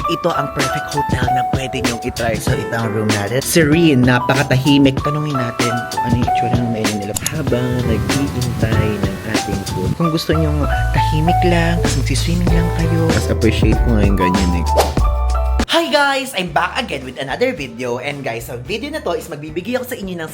ito ang perfect hotel na pwede nyong itry. So, ito ang room natin. Serene, napakatahimik. Tanungin natin kung ano yung itsura ng menu nila habang naghihintay ng ating food. Kung gusto nyong tahimik lang, tapos magsiswimming lang kayo. Mas appreciate ko nga yung ganyan eh. Hi guys! I'm back again with another video. And guys, sa video na to is magbibigay ako sa inyo ng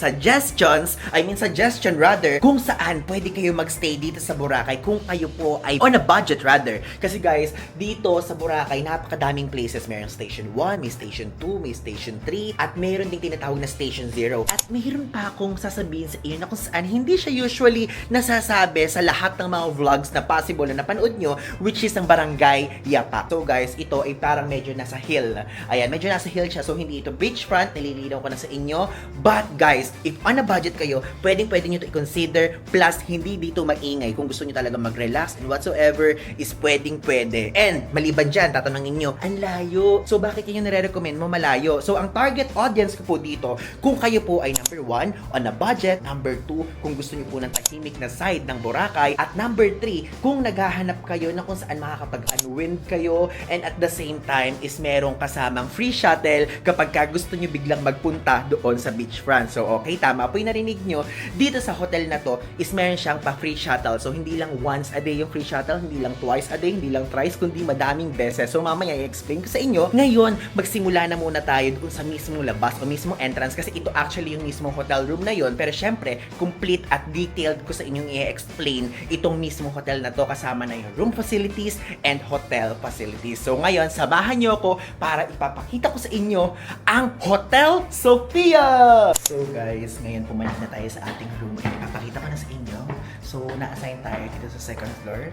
suggestion rather, kung saan pwede kayo magstay dito sa Boracay kung kayo po ay on a budget rather. Kasi guys, dito sa Boracay, napakadaming places. Mayroong Station 1, may Station 2, may Station 3, at mayroon ding tinatawag na Station 0. At mayroon pa akong sasabihin sa inyo na kung saan hindi siya usually nasasabi sa lahat ng mga vlogs na possible na napanood nyo, which is ang Barangay Yapa. So guys, ito ay parang medyo nasa hill. Ayan, medyo nasa hill siya. So, hindi ito beachfront. Nililinaw ko na sa inyo. But, guys, if on a budget kayo, pwede nyo ito i-consider. Plus, hindi dito maingay. Kung gusto nyo talaga mag-relax and whatsoever, is pwede. And, maliban dyan, tatanungin nyo, ang layo. So, bakit yun yung nire-recommend mo malayo? So, ang target audience ko po dito, kung kayo po ay number 1, on a budget. Number 2, kung gusto nyo po ng tahimik na side ng Boracay. At number 3, kung naghahanap kayo na kung saan makakapag-unwind kayo. And at the same time, is merong kasamang free shuttle kapag gusto nyo biglang magpunta doon sa beachfront. So, okay, tama po yung narinig nyo. Dito sa hotel na to is meron siyang pa-free shuttle. So, hindi lang once a day yung free shuttle, hindi lang twice a day, hindi lang thrice, kundi madaming beses. So, mamaya i-explain ko sa inyo. Ngayon, magsimula na muna tayo doon sa mismong labas o mismong entrance kasi ito actually yung mismong hotel room na yon. Pero syempre, complete at detailed ko sa inyong i-explain itong mismong hotel na to kasama na yung room facilities and hotel facilities. So, ngayon, samahan nyo ako para ipapakita ko sa inyo ang Hotel Sofia! So guys, ngayon pumalit na tayo sa ating room and ipapakita ko na sa inyo. So, na-assign tayo dito sa second floor.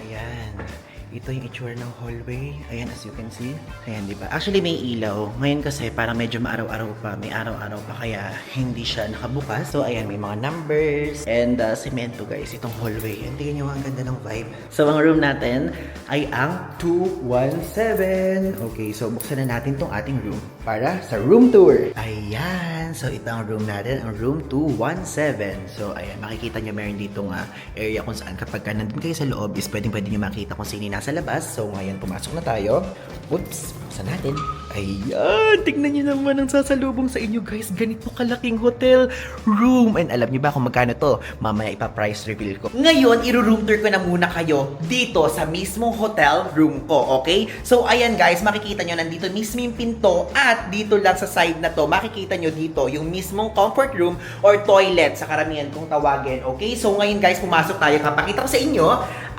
Ayan. Ito yung itsura ng hallway. Ayan, as you can see. Ayan, di ba? Actually, may ilaw. Ngayon kasi, parang medyo maaraw-araw pa. May araw-araw pa, kaya hindi siya nakabukas. So, ayan, may mga numbers. And, semento, guys. Itong hallway. And tingnan nyo, ang ganda ng vibe. So, ang room natin ay ang 217. Okay, so, buksan na natin tong ating room para sa room tour. Ayan. So, ito ang room natin. Ang room 217. So, ayan, makikita nyo meron ditong area kung saan kapag nandun kayo sa loob is pwedeng-pwede nyo makita kung sino nasa labas. So, ngayon, pumasok na tayo. Oops, buksan natin. Ayan, tignan nyo naman ang sasalubong sa inyo, guys. Ganito kalaking hotel room. And alam nyo ba kung magkano to? Mamaya ipa-price reveal ko. Ngayon, i-room tour ko na muna kayo dito sa mismong hotel room ko, okay? So, ayan guys, makikita nyo, nandito mismo yung pinto at dito lang sa side na to, makikita nyo dito yung mismong comfort room or toilet sa karamihan kung tawagin, okay? So, ngayon guys, pumasok tayo. Kapakita ko sa inyo,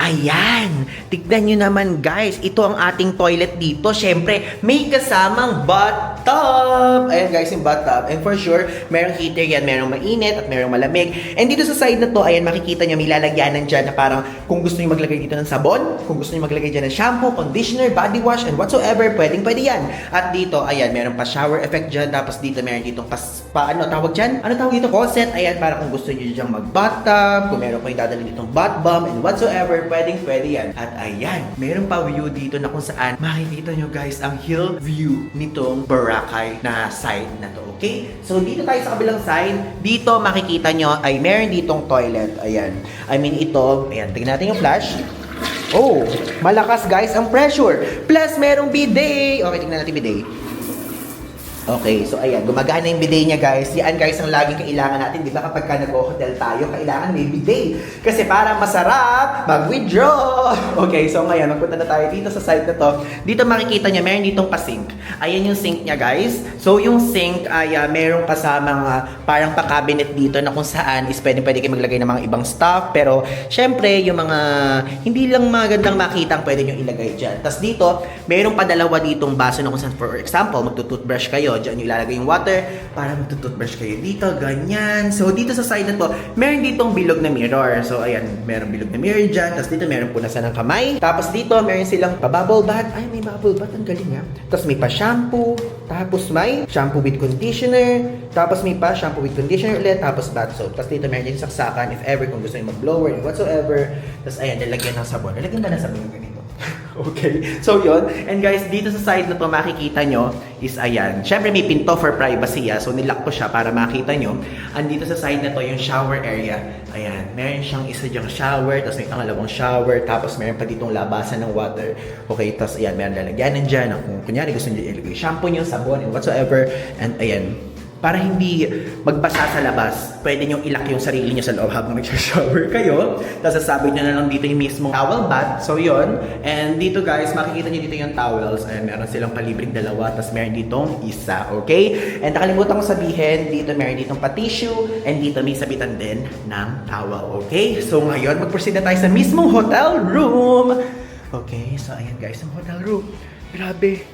ayan, tignan nyo naman guys, ito ang ating toilet dito. Syempre, may kasamang bathtub. Ayan guys, yung bathtub. And for sure, merong heater yan, merong mainit at merong malamig. And dito sa side na to, ayan, makikita nyo, may lalagyanan dyan na parang kung gusto nyo maglagay dito ng sabon, kung gusto nyo maglagay dyan ng shampoo, conditioner, body wash, and whatsoever, pwede yan. At dito, ayan, meron pa shower effect dyan. Tapos dito, meron ditong ano tawag dyan? Ano tawag dito? Faucet. Ayan, para kung gusto nyo dyan mag-bathtub, kung meron kayong dadalhin ditong bath bomb, and whatsoever, pwede yan. At ayan, meron pa view dito na kung saan makikita nyo guys ang hill view nitong Boracay na side na to, okay? So dito tayo sa kabilang side, dito makikita nyo ay meron ditong toilet. Ayan, I mean ito, ayan, tingnan natin yung flash. Oh, malakas guys ang pressure. Plus merong bidet. Okay, tingnan natin bidet. Okay, so ayan, gumagana yung bidet niya guys. Yan guys ang laging kailangan natin, di ba? Kapag nag-hotel tayo, kailangan may bidet. Kasi para masarap mag-withdraw. Okay, so ngayon, magpunta na tayo dito sa side na to. Dito makikita niya, meron ditong pa-sink. Ayan yung sink niya guys. So yung sink ay merong kasamang parang pa-cabinet dito na kung saan is pwede kayo maglagay ng mga ibang stuff. Pero syempre, yung mga hindi lang magandang makita ang pwede nyo ilagay dyan. Tapos dito, merong padalawa ditong baso na kung saan, for example, magtutoothbrush kayo. Diyan nyo ilalagay yung water para magtutoothbrush kayo dito, ganyan. So, dito sa side na to, meron ditong bilog na mirror. So, ayan, meron bilog na mirror dyan. Tapos dito, meron punasan ng kamay. Tapos dito, meron silang pa-bubble bath. Ay, may bubble bath. Ang galing ha. Tapos may pa-shampoo. Tapos may shampoo with conditioner. Tapos may pa-shampoo with conditioner ulit. Tapos bath soap. Tapos dito, meron din saksakan if ever kung gusto nyo mag-blower and whatsoever. Tapos, ayan, lalagyan ng sabon. Lalagyan ba ng sabon yung ganito? Okay, so yun. And guys, dito sa side na to makikita nyo is ayan. Syempre may pinto for privacy so nilock ko siya para makita nyo. Andito sa side na to yung shower area. Ayan, meron siyang isa dyang shower, tapos may pangalawang shower, tapos meron pa ditong labasan ng water. Okay, tapos ayan, meron lalagyanan dyan. Kung kunyari gusto nyo ilagay shampoo nyo, sabon, and whatsoever. And ayan, para hindi magbasa sa labas, pwede nyo ilak yung sarili nyo sa loob habang nag-shower kayo. Tapos sasabit nyo na lang dito yung mismong towel bath. So yun. And dito guys, makikita nyo dito yung towels. Ayan, meron silang palibreng dalawa. Tapos meron ditong isa. Okay? And nakalimutan ko sabihin, dito meron ditong pa-tissue. And dito may sabitan din ng towel. Okay? So ngayon, mag-proceed na tayo sa mismong hotel room. Okay? So ayan guys, ang hotel room. Grabe.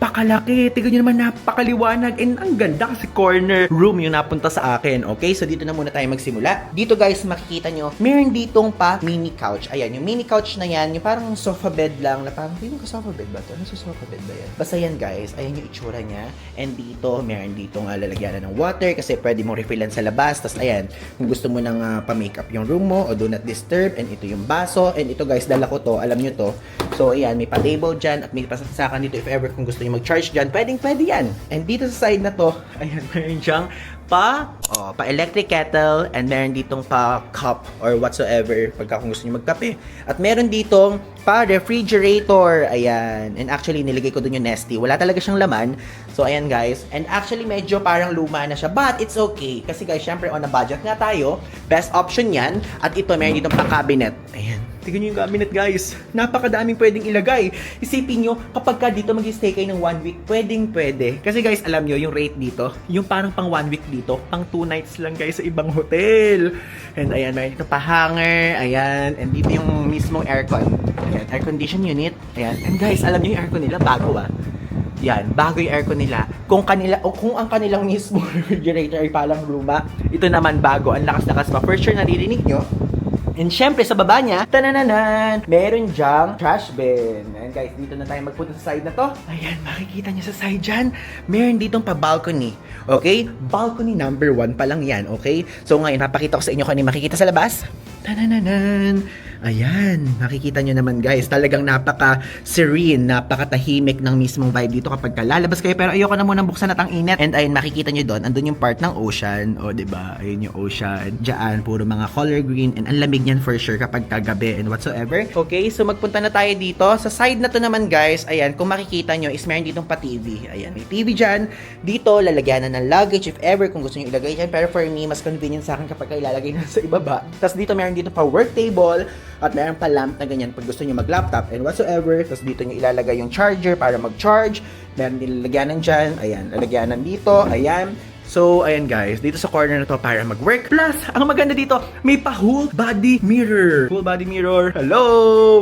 Napakalaki. Tignan nyo naman, napakaliwanag. And ang ganda kasi corner room yung napunta sa akin. Okay, so dito na muna tayo magsimula. Dito guys, makikita nyo, meron ditong pa mini couch. Ayan, yung mini couch na yan, yung parang sofa bed lang, na parang, hindi ko sofa bed ba ito? Ano sa sofa bed ba yan? Basta yan guys, ayan yung itsura niya. And dito, meron ditong lalagyanan ng water kasi pwede mong refillan sa labas. Tapos ayan, kung gusto mo nang pa-makeup yung room mo o do not disturb. And ito yung baso. And ito guys, dala ko to, alam nyo to. So ayan, may pa-table dyan at may pasaksakan dito if ever kung gusto nyo mag-charge dyan, pwede yan. And dito sa side na to, ayan, meron siyang pa-electric kettle and meron ditong pa-cup or whatsoever pagka kung gusto nyo magkape. At meron ditong pa-refrigerator. Ayan. And actually, nilagay ko dun yung Nestea. Wala talaga siyang laman. So, ayan guys. And actually, medyo parang luma na siya. But, it's okay. Kasi guys, syempre, on a budget nga tayo. Best option yan. At ito, meron ditong pa-cabinet. Ayan. Tignan nyo yung cabinet guys. Napakadaming pwedeng ilagay. Isipin nyo, kapag ka dito mag-stay kayo ng 1 week, pwede. Kasi guys, alam nyo, yung rate dito, yung parang pang 1 week dito, pang 2 nights lang guys sa ibang hotel. And ayan, meron dito pa hanger. Ayan. And dito yung mismong aircon. Ayan, air condition unit. Ayan. And guys, alam nyo yung aircon nila, bago Yan, bago yung aircon nila. Kung ang kanilang mismo refrigerator ay palang luma, ito naman bago. Ang lakas-lakas pa. For sure, naririnig nyo. And syempre, sa baba niya, tanananan, meron dyang trash bin. And guys, dito na tayo magpunta sa side na to. Ayan, makikita niyo sa side dyan, meron ditong pa-balcony. Okay? Balcony number 1 pa lang yan, okay? So ngayon, napakita ko sa inyo kung ano makikita sa labas. Tanananan. Ayan, makikita nyo naman guys, talagang napaka-serene, napaka-tahimik ng mismong vibe dito kapag lalabas kayo. Pero ayoko na munang buksan at ang init. And ayun, makikita nyo doon, andun yung part ng ocean. O, diba? Ayun yung ocean. Diyan, puro mga color green. And ang lamig niyan for sure kapag kagabi and whatsoever. Okay, so magpunta na tayo dito. Sa side na to naman guys, ayan, kung makikita nyo is meron ditong pa-TV. Ayan, may TV dyan. Dito, lalagyan na ng luggage if ever kung gusto nyo ilagay dyan. Pero for me, mas convenient sa akin kapag ilalagay na sa ibaba. Tapos dito meron dito pa work table. At meron pa lamp na ganyan pag gusto nyo mag-laptop and whatsoever. Tapos dito nyo ilalagay yung charger para mag-charge. Meron din lalagyanan dyan. Ayan, lalagyanan dito. Ayan. So, ayan guys, dito sa corner na to para mag-work. Plus, ang maganda dito, may pa whole body mirror. Full body mirror. Hello!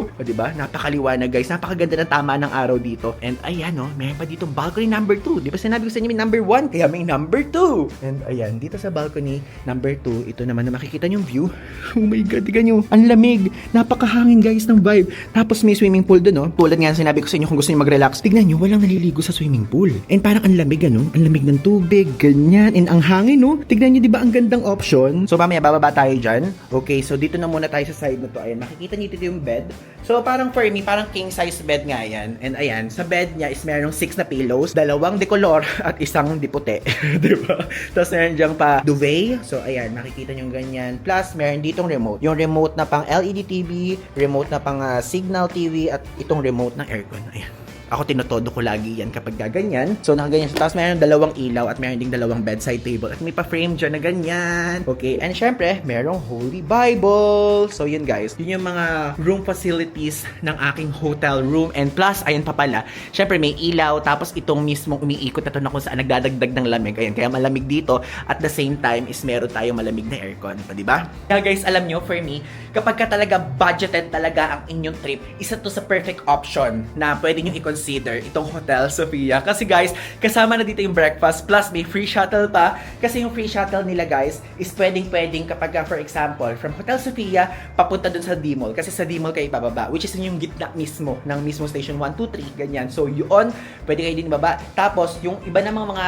O, diba? Napakaliwanag guys. Napakaganda ng tama ng araw dito. And ayan meron pa dito balcony number 2. Di ba sinabi ko sa inyo may number 1? Kaya may number 2. And ayan, dito sa balcony number 2, ito naman na makikita yung view. Oh my God, tignan nyo. Ang lamig. Napakahangin guys ng vibe. Tapos may swimming pool dun, Tulad nga sinabi ko sa inyo kung gusto nyo mag-relax. Tignan nyo, walang naliligo sa swimming pool. And parang ang lamig, Ang lamig ng tubig, ganyan. And ang hangin, Tignan nyo, di ba ang gandang option? So, mamaya, bababa tayo dyan. Okay, so dito na muna tayo sa side na to. Ayan, makikita nyo dito yung bed. So, parang for me, parang king size bed nga yan. And ayan, sa bed niya is merong 6 na pillows, 2 decolor at 1 diputi. Di ba? Tapos meron dyang pa duvet. So, ayan, makikita nyo ganyan. Plus, meron ditong remote. Yung remote na pang LED TV, remote na pang signal TV, at itong remote ng aircon. Ayan. Ako tinotodo ko lagi yan kapag gaganyan. So, nakaganyan siya. Tapos, meron 2 ilaw at meron ding 2 bedside table. At may pa-frame dyan na ganyan. Okay. And syempre, merong Holy Bible. So, yun guys. Yun yung mga room facilities ng aking hotel room. And plus, ayun pa pala. Syempre, may ilaw. Tapos, itong mismong umiikot na to na kung saan nagdadagdag ng lamig. Ayun. Kaya malamig dito. At the same time, is meron tayong malamig na aircon. Pa, diba? Kaya guys, alam nyo, for me, kapag ka talaga budgeted talaga ang inyong trip, isa to sa perfect option na pwede nyo i-consider itong Hotel Sofia. Kasi guys, kasama na dito yung breakfast plus may free shuttle pa. Kasi yung free shuttle nila guys is pwedeng kapag for example, from Hotel Sofia papunta dun sa D-Mall. Kasi sa D-Mall kayo bababa, which is yung gitna mismo ng mismo station 1, 2, 3, ganyan. So yun, pwede kayo din ibaba. Tapos yung iba namang mga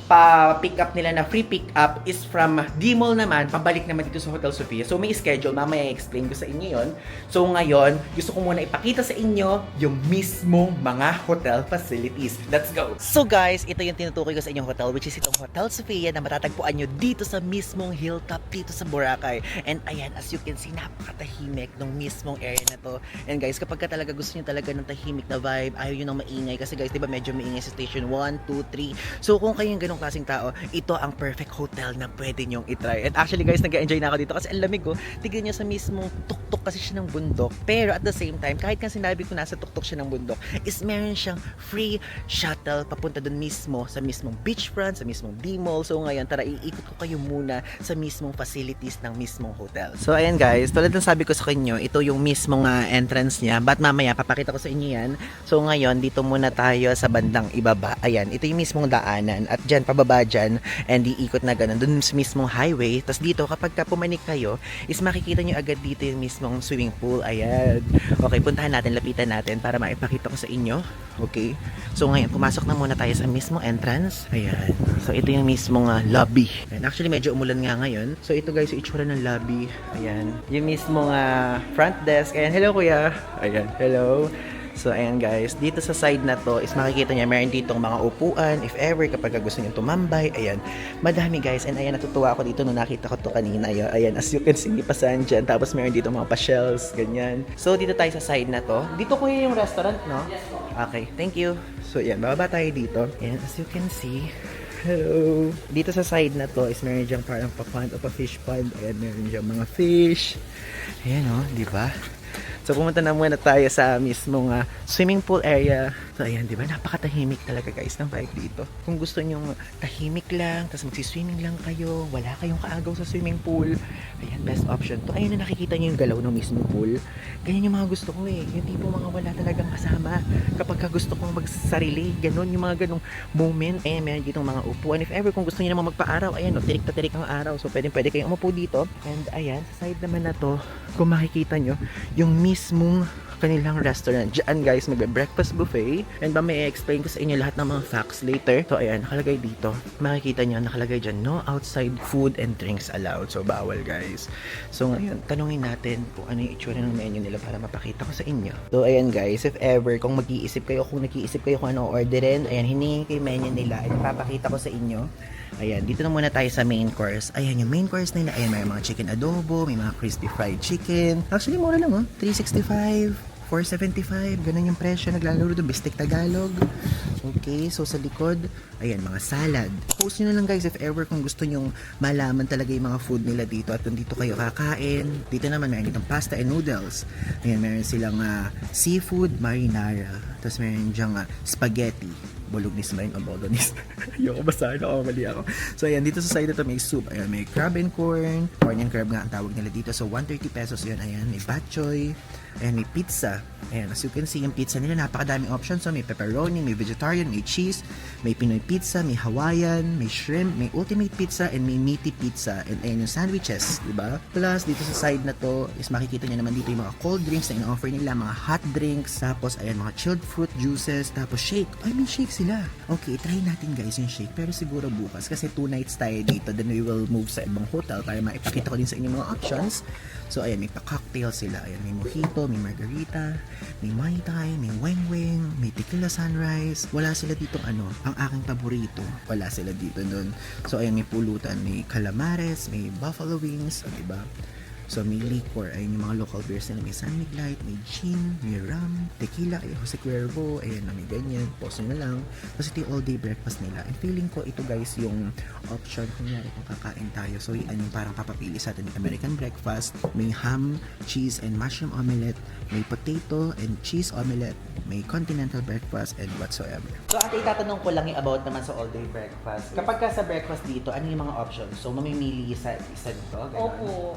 pa-pick up nila na free pick up is from D-Mall naman, pabalik naman dito sa Hotel Sofia. So may schedule, mamaya i-explain ko sa inyo yon. So ngayon, gusto ko muna ipakita sa inyo yung mismong mga hotel facilities. Let's go! So guys, ito yung tinutukoy ko sa inyong hotel, which is itong Hotel Sofia na matatagpuan nyo dito sa mismong hilltop dito sa Boracay. And ayan, as you can see, napakatahimik ng mismong area na to. And guys, kapag ka talaga gusto nyo talaga ng tahimik na vibe, ayaw nyo ng maingay. Kasi guys, di ba medyo maingay sa station 1, 2, 3. So kung kayo yung ganong klaseng tao, ito ang perfect hotel na pwede nyong itry. And actually guys, nag-enjoy na ako dito kasi ang lamig ko. Tignan nyo sa mismong tuktok kasi siya ng bundok. Pero at the same time, kahit kang sinabi ko nasa tuktok siya ng bundok, is meron siyang free shuttle papunta dun mismo sa mismong beachfront, sa mismong D-Mall. So ngayon, tara iikot ko kayo muna sa mismong facilities ng mismong hotel. So ayan guys, tulad ng sabi ko sa inyo, ito yung mismong entrance niya. But mamaya, papakita ko sa inyo yan. So ngayon, dito muna tayo sa bandang ibaba. Ayan, ito yung mismong daanan. At dyan, pababa dyan, and iikot na ganun. Dun sa mismong highway. Tapos dito, kapag ka pumanik kayo, is makikita nyo agad dito yung mismong swimming pool. Ayan. Okay, puntahan natin, lapitan natin para maipakita ko sa inyo. Okay. So ngayon, pumasok na muna tayo sa mismong entrance. Ayan. So ito yung mismong lobby. And actually, medyo umulan nga ngayon. So ito guys, yung itsura ng lobby. Ayan. Yung mismong front desk. Ayan, hello kuya. Ayan, hello. So ayan guys, dito sa side na to is makikita niya meron ditong mga upuan if ever kapag gusto niyo tumambay. Ayan, madami guys. And ayan, natutuwa ako dito nung nakita ko to kanina. Ayan, as you can see, pasahan dyan. Tapos meron dito mga pa-shelves, ganyan. So dito tayo sa side na to. Dito kuya yung restaurant, no? Yes po. Okay, thank you. So ayan, bababa tayo dito. Ayan, as you can see, hello. Dito sa side na to is meron diyang parang pa-pond o pa-fish pond. Ayan, meron diyang mga fish. Ayan o, di ba? So pumunta na muna tayo sa mismong swimming pool area. So ayan, di ba? Napakatahimik talaga guys ng vibe dito. Kung gusto nyong tahimik lang, tapos magsiswimming lang kayo, wala kayong kaagaw sa swimming pool, ayan, best option to. Ayun na, nakikita nyo yung galaw ng mismong pool. Ganyan yung mga gusto ko eh. Yung tipo mga wala talagang kasama. Kapag ka gusto kong magsarili, ganun, yung mga ganung moment. Ayan, meron ditong mga upuan. If ever kung gusto nyo namang magpa-araw, ayan, no, tirik na tirik ang araw. So pwede kayong umupo dito. And ayan, sa side naman na to, kung makikita nyo, yung mismong kanilang restaurant. Diyan guys, magbe-breakfast buffet. And ba may explain ko sa inyo lahat ng mga facts later. So ayan, nakalagay dito. Makikita nyo, nakalagay dyan, no outside food and drinks allowed. So bawal guys. So ngayon, tanungin natin kung ano yung itsura ng menu nila para mapakita ko sa inyo. So ayan guys, if ever, kung mag-iisip kayo, kung nag-iisip kayo kung ano orderin, ayan, hiningin ko yung menu nila. At papakita ko sa inyo. Ayan, dito na muna tayo sa main course. Ayan, yung main course nila. Ayan, may mga chicken adobo, may mga crispy fried chicken. Actually, mura lang, oh. 365, 475. Ganun yung presyo. Naglalaro doon. Bistek Tagalog. Okay, so sa likod, ayan, mga salad. Post nyo na lang guys if ever kung gusto nyong malaman talaga yung mga food nila dito at kung dito kayo kakain. Dito naman, meron ditong pasta and noodles. Ayan, meron silang seafood marinara. Tapos meron dyang spaghetti. Bolognese ba yun o bolognese? Ayoko basahin ako, mali ako. So ayan, dito sa side ito may soup. Ayan, may crab and corn. Corn and crab nga ang tawag nila dito. So 130 pesos yun. Ayan, may bok choy. Ayan, may pizza. Ayan, as you can see, yung pizza nila, napakadaming options. So may pepperoni, may vegetarian, may cheese, may Pinoy pizza, may Hawaiian, may shrimp, may ultimate pizza, and may meaty pizza. And ayan yung sandwiches, diba? Plus, dito sa side na to, is makikita nyo naman dito yung mga cold drinks na in-offer nila, mga hot drinks, tapos ayan, mga chilled fruit juices, tapos shake. Ay, may shake sila. Okay, try natin guys yung shake, pero siguro bukas, kasi 2 nights tayo dito, then we will move sa ibang hotel para maipakita ko din sa inyo mga options. So ayan, may pa-cocktail sila. Ayan, may mojito, may margarita, may mai tai, may weng-weng, may tequila sunrise. Wala sila dito ang aking paborito. Wala sila dito doon. So ayan, may pulutan, may calamares, may buffalo wings, diba? So may liquor, ayun yung mga local beers nila. May San Miguelite, may gin, may rum, tequila, ay Jose Cuervo, ayun na may ganyan, post nyo na lang. Tapos ito yung all day breakfast nila. And feeling ko ito guys yung option kung yari kung kakain tayo. So yung parang papapili sa atin, American breakfast, may ham, cheese, and mushroom omelette, may potato and cheese omelette, may continental breakfast, and whatsoever. So ate, itatanong ko lang yung about naman sa all day breakfast. Kapag ka sa breakfast dito, ano yung mga options? So mamimili sa isa dito? Ganun? Opo.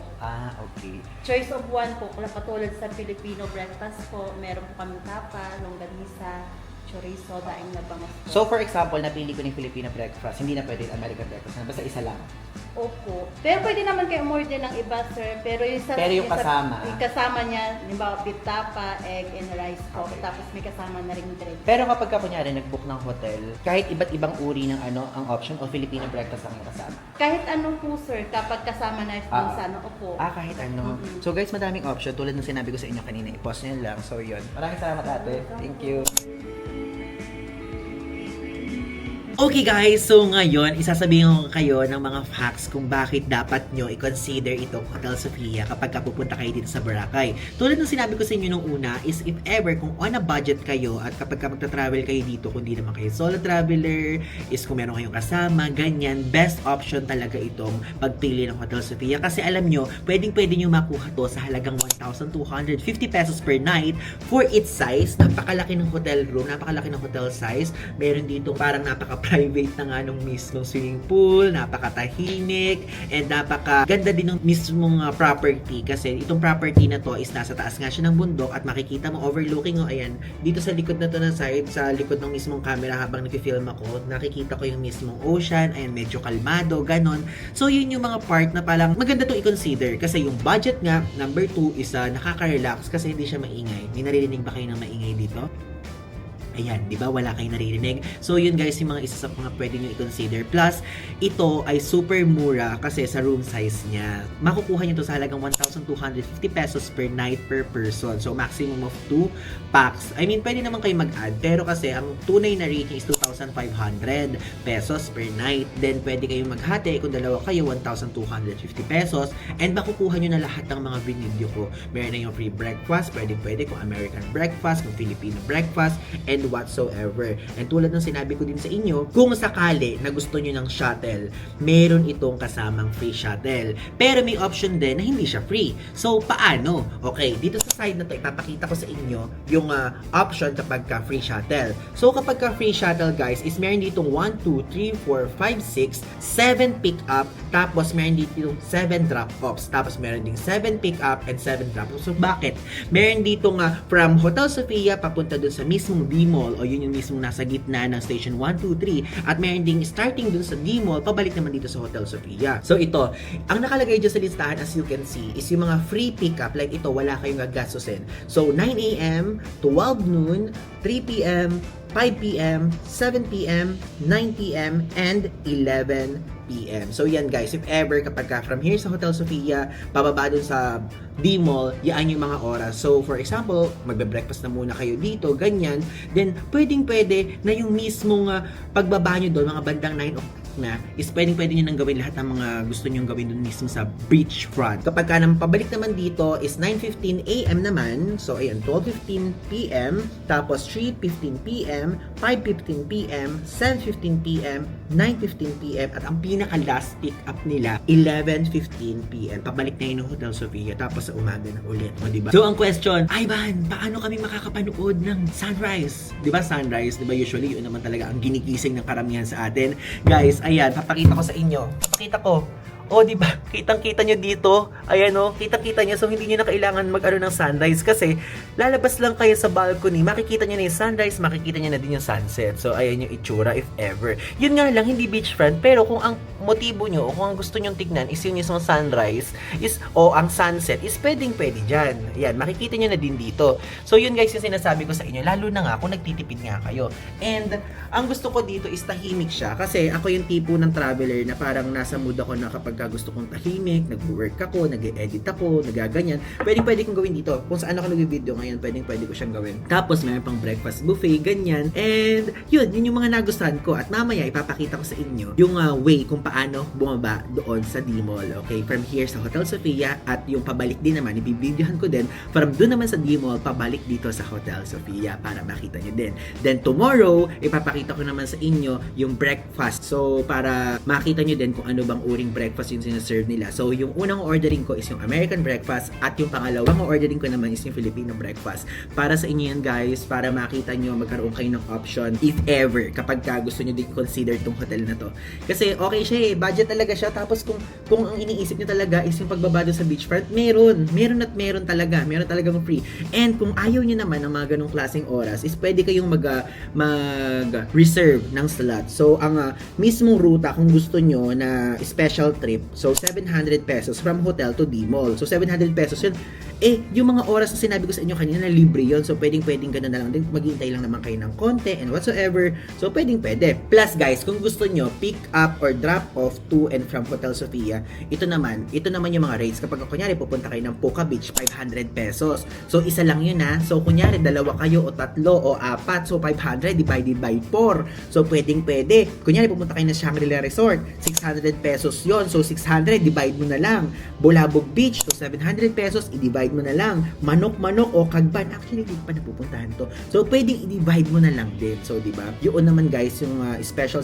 Okay. Choice of one po. Katulad sa Filipino breakfast po, meron po kami tapa, longganisa, chorizo, daing na bangas po. So for example, napili ko ng Filipino breakfast, hindi na pwede American breakfast, basta isa lang. Opo. Pero pwede naman kayo umorder ng iba, sir. Pero yung, Pero yung kasama? Yung kasama niya, halimbawa, pitapa, egg, and rice po. Okay. Tapos may kasama na rin bread. Pero kapag ka kunyari nag-book ng hotel, kahit iba't ibang uri ng ano ang option o Filipino breakfast ang kasama. Kahit ano po, sir, kapag kasama na yung sa ano, opo. Kahit ano. Mm-mm. So guys, madaming option. Tulad ng sinabi ko sa inyo kanina, i-pause nyo lang. So yun. Maraming salamat ate. Thank you. Okay guys, so ngayon, isasabihin ko kayo ng mga facts kung bakit dapat nyo i-consider itong Hotel Sofia kapag pupunta kayo dito sa Boracay. Tulad ng sinabi ko sa inyo nung una, is if ever, kung on a budget kayo at kapag magta-travel kayo dito, kung di naman kayo solo traveler, is kung meron kayong kasama, ganyan, best option talaga itong pagpili ng Hotel Sofia. Kasi alam nyo, pwede nyo makuha to sa halagang 1,250 pesos per night for its size. Napakalaki ng hotel room, napakalaki ng hotel size. Meron dito parang napaka-private na nga nung mismong swimming pool, napakatahimik, and napaka-ganda din ng mismong property. Kasi itong property na to is nasa taas nga siya ng bundok at makikita mo overlooking, ayan, dito sa likod na to ng side, sa likod ng mismong camera habang nag-film ako, nakikita ko yung mismong ocean, ayan, medyo kalmado, ganon. So yun yung mga part na palang maganda to i-consider kasi yung budget nga, number 2 is nakaka-relax kasi hindi siya maingay. May naririnig ba kayo ng maingay dito? Ayan, di ba? Wala kayong naririnig. So, yun guys, yung mga isa sa mga pwede nyo i-consider. Plus, ito ay super mura kasi sa room size niya. Makukuha nyo to sa halagang 1,250 pesos per night per person. So, maximum of 2 packs. I mean, pwede naman kayo mag-add. Pero kasi, ang tunay na rate is 2,500 pesos per night. Then, pwede kayong maghati. Kung dalawa kayo, 1,250 pesos. And makukuha nyo na lahat ng mga binidyo ko. Meron na yung free breakfast. Pwede kung American breakfast, kung Filipino breakfast, and whatsoever. And tulad ng sinabi ko din sa inyo, kung sakali na gusto nyo ng shuttle, meron itong kasamang free shuttle. Pero may option din na hindi siya free. So, paano? Okay, dito sa side na to, ipapakita ko sa inyo yung option kapag ka free shuttle. So, kapag ka free shuttle, guys, is meron ditong 1, 2, 3, 4, 5, 6, 7 pick up, tapos meron ditong 7 drop-offs, tapos meron ding 7 pick up and 7 drop-offs. So, bakit? Meron ditong from Hotel Sofia papunta dun sa mismong D-Mall o yun yung mismong nasa gitna ng station 1, 2, 3 at meron ding starting dun sa D-Mall pabalik naman dito sa Hotel Sofia. So ito, ang nakalagay dyan sa listahan as you can see is yung mga free pickup like ito, wala kayong gagastusin. So 9 a.m., 12 noon, 3 p.m., 5 p.m., 7 p.m., 9 p.m., and 11 p.m. So yan guys, if ever kapag from here sa Hotel Sofia, pababa dun sa D-Mall, yan yung mga oras. So for example, magbe-breakfast na muna kayo dito, ganyan, then pwede na yung mismong pagbaba nyo doon, mga bandang 9 o'clock na, is pwede nyo nang gawin lahat ng mga gusto nyo gawin doon mismo sa beachfront. Kapag ka naman pabalik naman dito is 9:15 a.m. naman, so ayan, 12:15 p.m., tapos 3:15 p.m., 5:15 p.m., 7:15 p.m., 9:15 p.m., at ang pinaka-last pick up nila, 11:15 p.m. Pabalik na yun ng Hotel Sofia, tapos sa umaga na ulit. O, diba? So, ang question, Ivan, paano kami makakapanood ng sunrise? Diba sunrise? Diba usually, yun naman talaga ang ginigising ng karamihan sa atin. Guys, ayan, papakita ko sa inyo. Kita ko. O, di ba? Kitang-kita nyo dito. Ayan o, kitang-kita nyo. So, hindi nyo na kailangan mag-ano ng sunrise kasi lalabas lang kayo sa balcony. Makikita nyo na yung sunrise, makikita nyo na din yung sunset. So, ayan yung itsura if ever. Yun nga lang, hindi beachfront. Pero kung ang motibo nyo o kung ang gusto nyong tignan is yung isang sunrise o ang sunset is pwedeng-pwede dyan. Ayan, makikita nyo na din dito. So, yun guys yung sinasabi ko sa inyo. Lalo na nga kung nagtitipid nga kayo. And, ang gusto ko dito is tahimik siya. Kasi ako yung tipo ng traveler na parang nasa mood ako na kapag gusto kong tahimik, nag-work ako, nag-edit ako, nagaganyan, pwede kong gawin dito. Kung saan ako nag-video ngayon, pwede ko siyang gawin. Tapos, mayroon pang breakfast buffet, ganyan. And, yun yung mga nagustuhan ko. At mamaya, ipapakita ko sa inyo yung way kung paano bumaba doon sa D-Mall. Okay? From here sa Hotel Sofia at yung pabalik din naman, ibibidyohan ko din from doon naman sa D-Mall, pabalik dito sa Hotel Sofia para makita nyo din. Then, tomorrow, ipapakita ko naman sa inyo yung breakfast. So, para makita nyo din kung ano bang uring breakfast breakfast yung sinaserve nila. So, yung unang ordering ko is yung American breakfast at yung pangalawang ordering ko naman is yung Filipino breakfast. Para sa inyo yan guys, para makita nyo, magkaroon kayo ng option if ever, kapag gusto nyo din consider tong hotel na to. Kasi okay siya eh, budget talaga siya. Tapos kung ang iniisip nyo talaga is yung pagbaba doon sa beachfront, meron talaga. Meron talagang free. And kung ayaw nyo naman ng mga ganong klaseng oras, is pwede kayong mag-reserve ng slot. So, ang mismong ruta, kung gusto nyo na special trip, so 700 pesos from hotel to D-Mall. So, 700 pesos yun. Yung mga oras na sinabi ko sa inyo kanina na libre yun. So, pwedeng ganun na lang din. Maghintay lang naman kayo ng konti and whatsoever. So, pwede. Plus, guys, kung gusto nyo, pick up or drop off to and from Hotel Sofia, ito naman yung mga rates. Kapag kunyari, pupunta kayo ng Puka Beach, 500 pesos. So, isa lang yun ha. So, kunyari, dalawa kayo o tatlo o apat. So, 500 divided by 4. So, pwede. Kunyari, pupunta kayo ng Shangri-La Resort, 600 pesos yon. So, 600, divide mo na lang. Bulabog Beach, so 700 pesos, i-divide mo na lang. Manok o Kagban, actually, hindi pa napupuntahan to. So, pwedeng i-divide mo na lang din. So, di ba? Yun naman guys, yung special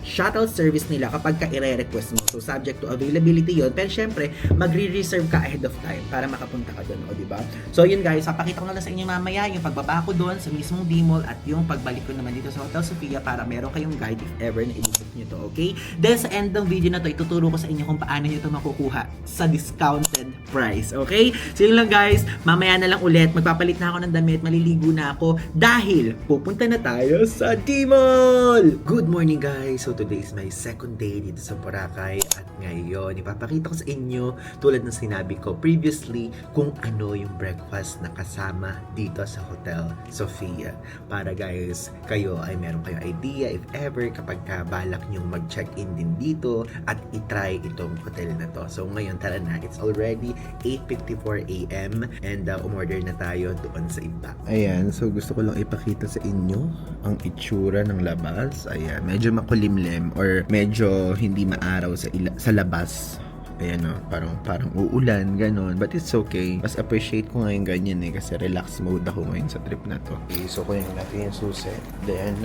shuttle service nila kapag ka i-request mo. So, subject to availability yun. Pero, syempre, magre-reserve ka ahead of time para makapunta ka doon, o di ba? So, yun guys, papakita ko na lang sa inyo mamaya yung pagbaba ko doon sa mismong D-Mall at yung pagbalik ko naman dito sa Hotel Sofia para meron kayong guide if ever na i-book nyo to, okay? Then, sa end ng video na to, ituturo ko sa inyo kung paano nyo to makukuha sa discounted price, okay? So, yun lang guys, mamaya na lang ulit, magpapalit na ako ng damit, maliligo na ako dahil pupunta na tayo sa D-Mall! Good morning guys! So, today is my second day dito sa Boracay at ngayon, ipapakita ko sa inyo tulad ng sinabi ko previously kung ano yung breakfast na kasama dito sa Hotel Sofia. Para guys, kayo ay meron kayong idea if ever kapag balak nyong mag-check-in din dito at itry itong hotel na to. So ngayon tara na, it's already 8:54 AM and umorder na tayo doon sa iba. Ayan, so gusto ko lang ipakita sa inyo ang itsura ng labas. Ayan, medyo makulimlim or medyo hindi maaraw sa labas. Ayan o, parang uulan, ganon. But it's okay. Mas appreciate ko ngayon ganyan eh, kasi relax mode ako ngayon sa trip na to. Okay, so kunin natin yung susi. Then,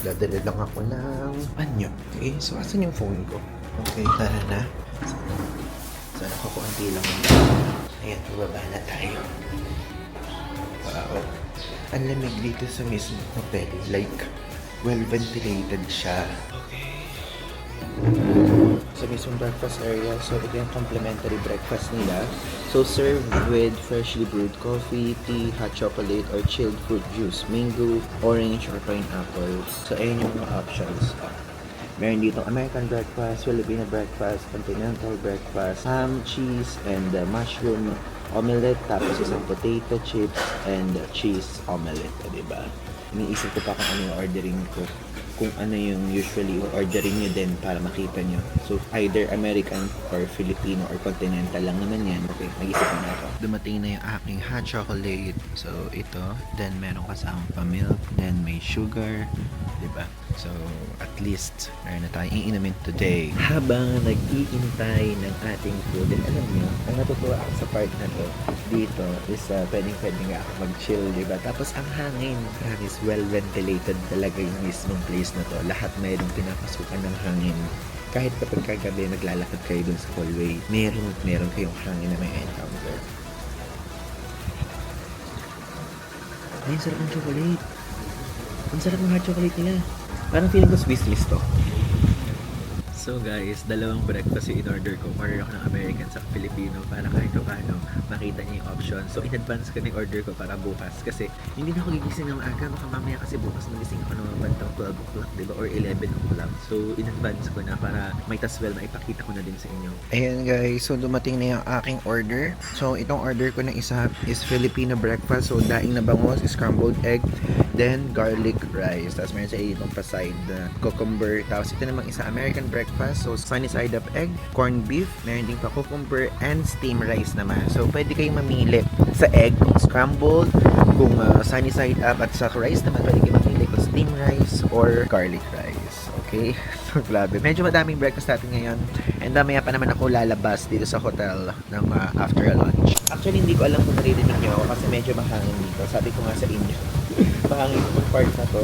dadali lang ako ng panyo. Okay, so asan yung phone ko? Okay, tara na. Sana ko konti lang. Ayan, bababa na tayo. Wow. Ang lamig dito sa mismo hotel. Like, well ventilated siya. Sa mismong breakfast area. So, ito yung complimentary breakfast nila. So, served with freshly brewed coffee, tea, hot chocolate, or chilled fruit juice, mango, orange, or pineapple. So, ayun yung mga options. Meron dito American breakfast, Filipino breakfast, continental breakfast, ham, cheese, and mushroom omelette. Tapos isang potato chips and cheese omelette. Diba? Iniisip ko pa kung ano yung ordering ko. Kung ano yung usually ordering nyo din para makita nyo. So, either American or Filipino or continental lang naman yan. Okay, mag-isip na ako. Dumating na yung aking hot chocolate. So, ito. Then, meron kasama pa milk. Then, may sugar. Diba? So, at least, meron na tayong iinumin today. Habang nag-iintay ng ating food, and alam nyo, ang natutuwa ako sa part na to, dito, is pwedeng nga ako mag-chill, diba? Tapos, ang hangin, is well ventilated talaga yung mismong place na to. Lahat mayroong pinapasukan ng hangin. Kahit kapag kagabi naglalakad kayo dun sa hallway, meron kayong hangin na may encounter. Ay, ang sarap ng chocolate. Ang sarap ng hot chocolate nila. Parang feeling ko Swiss Miss to. So guys, dalawang breakfast yung in-order ko. Order ako ng American sa Filipino para kahit paano makita niya yung option. So in advance ko na order ko para bukas. Kasi hindi na ako gigising ng aga. Baka mamaya kasi bukas nagising ako ng bantang 12 o'clock, diba? Or 11 o'clock. So in advance ko na para might as well maipakita ko na din sa inyo. Ayan guys, so dumating na yung aking order. So itong order ko na isa is Filipino breakfast. So daing na bangos, scrambled egg, then garlic rice. Tapos meron sa itong pa-side cucumber. Tapos ito namang isa American breakfast. So, sunny side up egg, corned beef, meron din pa cucumber, and steam rice naman. So, pwede kayong mamili sa egg kung scrambled, kung sunny side up, at sa rice naman, pwede kayong mamili kung steam rice or garlic rice. Okay? So, grabe. Medyo madaming breakfast natin ngayon. And maya pa naman ako lalabas dito sa hotel ng after lunch. Actually, hindi ko alam kung naririnig niyo ako kasi medyo mahangin dito. Sabi ko nga sa inyo. Mahangin itong part na to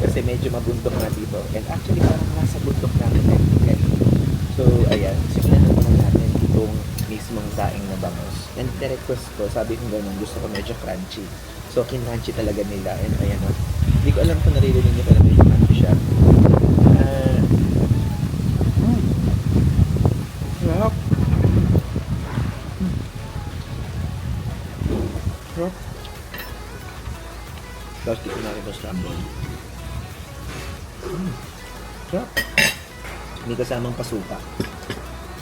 kasi medyo mabundok nga dito. And actually, parang nasa bundok namin technically. So, ayan. Simulan na naman natin itong mismong daing na bangus. And request ko, sabi ko ganun, gusto ko medyo crunchy. So, kinunchy talaga nila. And ayan o. Hindi ko alam kung naririnig niyo pero medyo crunchy siya. Sarap. Sarap. Tapos dito natin ito scramble. Sarap. May kasamang pasuka.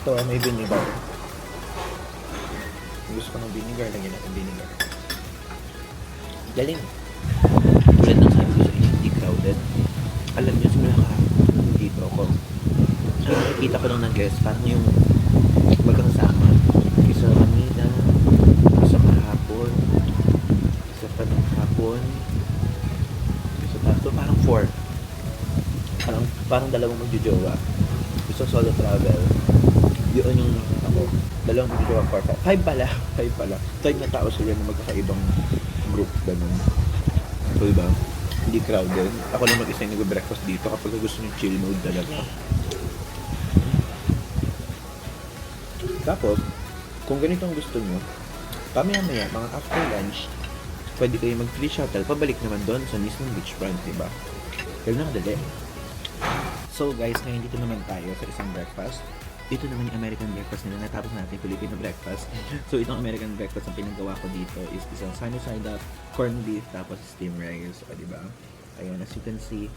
Ito may vinegar. Gusto ko ng vinegar, lagyan natin vinegar. Galing. Tulad ng sabi ko sa inyo, hindi crowded. Alam niyo, simula kahapon dito ako. Ay, nakikita ko lang ng guest, parang yung magkakasama. Isa kanina, isa kahapon, isa pa ng hapon, isa pa. So parang 4. Parang dalawang magjojowa. Gusto solo travel. Yun yung nakita ko. Dalawang magjojowa, 4. 5 pala. 5 na tao sila na magkakaibang group. Ganun. So diba? Hindi crowded. Ako lang mag-isa yung nag-breakfast dito kapag gusto nyo chill mode talaga. Tapos, kung ganito ang gusto nyo, pamaya-maya, mga after lunch, pwede kayo mag-free shuttle, pabalik naman doon sa mismong beachfront, diba? Pero nakadali. So guys, ngayon dito naman tayo sa isang breakfast. Ito naman yung American breakfast nila. Natapos natin yung Filipino breakfast. So itong American breakfast ang pinagawa ko dito is isang sunny side up, corned beef, tapos steam rice. O diba? Ayun, as you can see,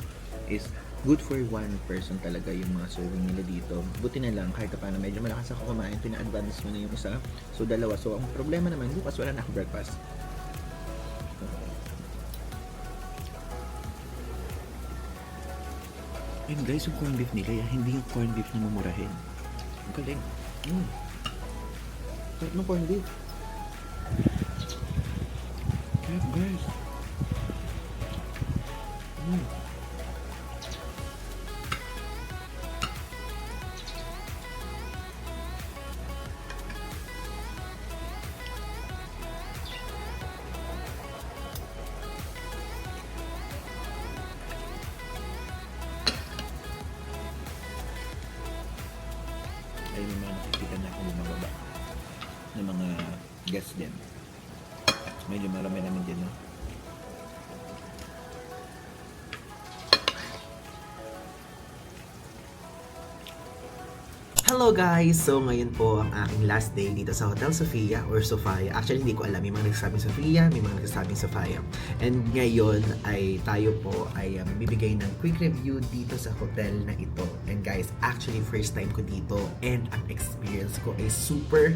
is good for one person talaga yung mga serving nila dito. Buti na lang, kahit paano medyo malakas ako kumain, pina-advance mo na yung isa. So dalawa. So ang problema naman, bukas wala na akong breakfast. And guys, yung corned beef nila, hindi yung corned beef na mumurahin. Ang galing. Sarap ng corned beef. Sarap guys. Ay may mga nakikita na ako bumababa ng mga guests din. Medyo marami namin din, no? Hello guys! So ngayon po ang aking last day dito sa Hotel Sofia or Sofia. Actually hindi ko alam, may mga nagsasabing Sofia, may mga nagsasabing Sofia. And ngayon ay tayo po ay bibigay ng quick review dito sa hotel na ito. And guys, actually first time ko dito and ang experience ko ay super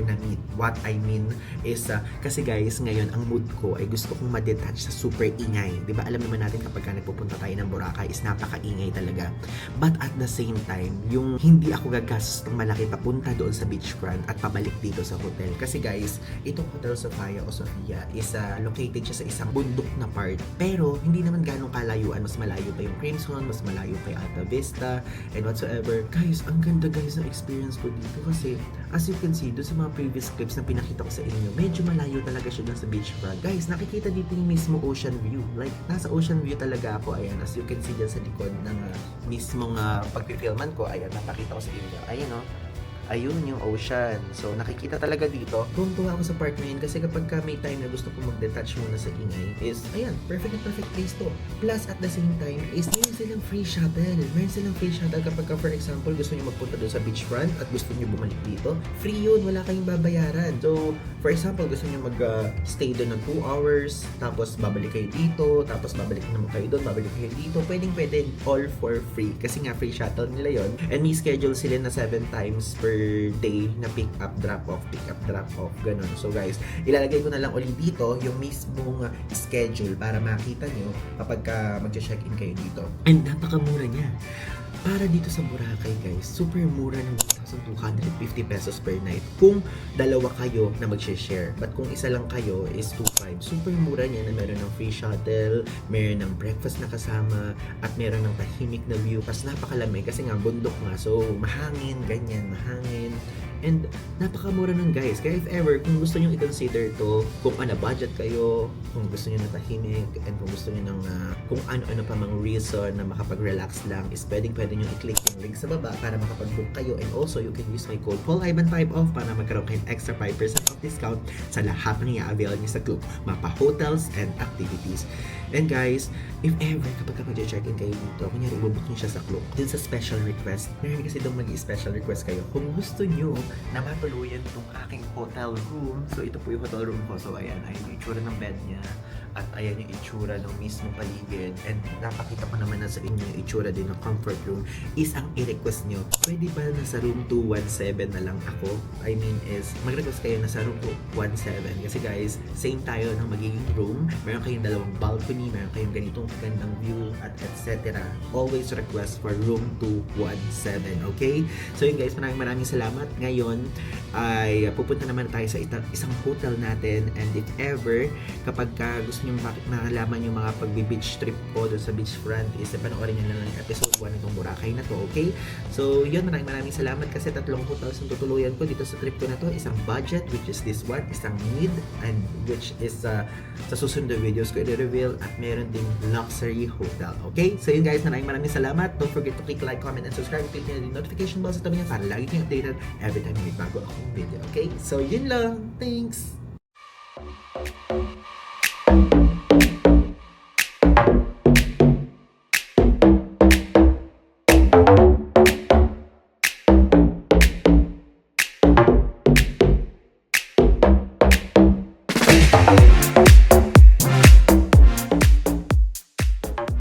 na-meet. What I mean is kasi guys, ngayon ang mood ko ay gusto kong ma-detach sa super ingay. Diba alam naman natin kapag nagpupunta tayo ng Boracay is napaka-ingay talaga. But at the same time, yung hindi ako gagastos ng malaki papunta doon sa beachfront at pabalik dito sa hotel. Kasi guys, itong Hotel Sofia o Sofia is located siya sa isang bundok na part. Pero hindi naman ganong kalayuan. Mas malayo pa yung Crimson, mas malayo pa yung Alta Vista, and whatsoever. Guys, ang ganda guys ng experience ko dito kasi as you can see, doon sa mga previous clips na pinakita ko sa inyo, medyo malayo talaga siya doon sa beachfront. Guys, nakikita dito yung mismo ocean view. Like, nasa ocean view talaga ako. Ayan, as you can see dyan sa likod ng mismong pagpipilman ko. Ayan, napakita ko sa inyo. Ayan o. Ayun yung ocean. So, nakikita talaga dito. Tuwa ako sa part na yun kasi kapag may time na gusto ko mag-detach muna sa ingay is, ayan, perfect place to. Plus, at the same time, is meron silang free shuttle. Meron silang free shuttle kapag for example, gusto nyo magpunta doon sa beachfront at gusto nyo bumalik dito. Free yun, wala kayong babayaran. So, for example, gusto nyo mag-stay doon ng 2 hours, tapos babalik kayo dito, tapos babalik naman kayo doon, babalik kayo dito. Pwede, all for free. Kasi nga, free shuttle nila yon. And may schedule sila na 7 times per day na pick up, drop off, ganun. So guys, ilalagay ko na lang ulit dito yung mismong schedule para makita nyo kapag mag-check-in kayo dito. And napakamura niya. Para dito sa Boracay guys, super mura ng 1,250 pesos per night kung dalawa kayo na mag-share. But kung isa lang kayo is 2,500. Super mura niya na meron ng free shuttle, meron ng breakfast na kasama, at meron ng tahimik na view. Kasi napakalamig kasi nga bundok nga. So mahangin, ganyan, mahangin. And napakamura nun guys. Kaya if ever, kung gusto nyo i-consider to, kung ano budget kayo, kung gusto nyo na tahimik, and kung gusto nyo ng kung ano-ano pa mang reason na makapag-relax lang, is pwede nyo i-click yung link sa baba para makapag-book kayo. And also, you can use my code PaulIvan5 off para magkaroon kayo extra 5% off discount sa lahat ng i-avail nyo sa Klook, mapa hotels and activities. And guys, if ever kapag mag-check-in kayo dito, kunyari i-book nyo siya sa Klook, din sa special request, meron kasi doon mag-special request kayo. Kung gusto nyo na matuluyan itong aking hotel room, so ito po yung hotel room ko. So ayan, ayan yung itsura ng bed niya, at ayan yung itsura ng mismong paligid, and napakita ko naman na sa inyo yung itsura din ng comfort room, is ang i-request nyo, pwede ba nasa room 217 na lang ako? I mean is, mag-request kayo nasa room 217, kasi guys, same tayo ng magiging room, meron kayong dalawang balcony, meron kayong ganitong gandang view, at etc. Always request for room 217, okay? So yun guys, maraming salamat. Ngayon ay pupunta naman tayo sa isang hotel natin, and if ever, kapag gusto nyo makalaman yung mga pagbi-beach trip ko doon sa beachfront, is panoorin nyo lang yung episode 1 itong Boracay na to, okay? So yun, maraming salamat kasi 3 hotels ang tutuluyan ko dito sa trip ko na to. Isang budget, which is this one, isang mid, and which is sa susunod na videos ko i-reveal, at meron ding luxury hotel, okay? So yun guys, maraming salamat. Don't forget to click like, comment, and subscribe. Click nyo yung notification bell sa tabi niya para lagi kayong updated every time may bago akong video, okay? So yun lang, thanks!